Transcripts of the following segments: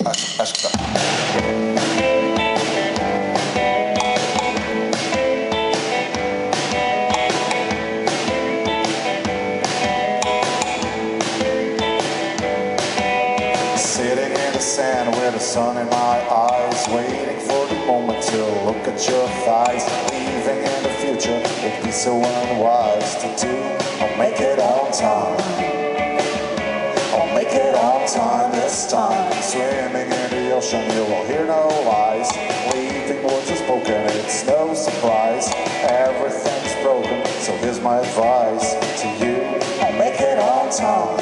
Aşkta. Sitting in the sand with the sun in my eyes, waiting for the moment to look at your thighs. Leaving in the future would be so unwise to do. I'll make it on time. I'll make it on time this time. Swimming in the ocean, you will hear no lies. Leaving words unspoken, it's no surprise. Everything's broken, so here's my advice to you. I'll make it on time.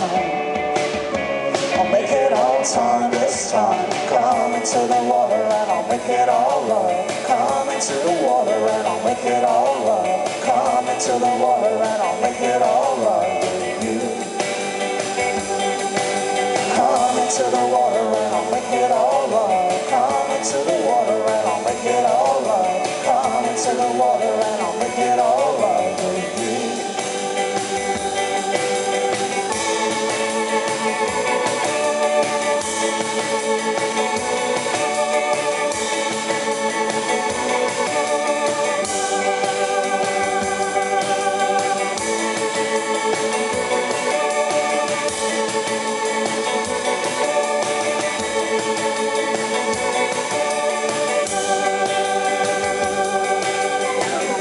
I'll make it on time this time. Come into the water and I'll make it all right. Come into the water and I'll make it all right. Come into the water and I'll make it all right with you. Come into the water and I'll make it all right. Come into the water and I'll make it all right. Come into the water and I'll make it all right with you.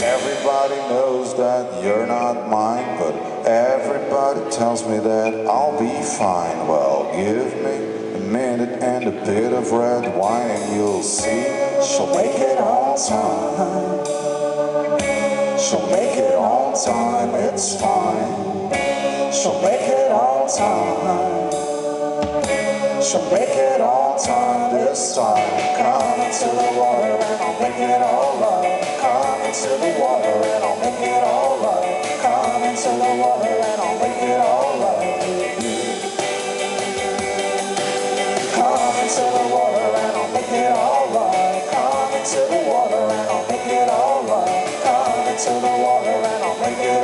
Everybody knows that you're not mine, but everybody tells me that I'll be fine. Well, give me a minute and a bit of red wine and you'll see she'll make it on time. She'll make it on time, it's fine. She'll make it on time. She'll make it on time this time. Come into the water and I'll make it all right. Come into the water and I'll make it all right. Come into the water and I'll make it all right with you. Come into the water and I'll make it all right. Come into the water and I'll make it all right. Come into the water and I'll make it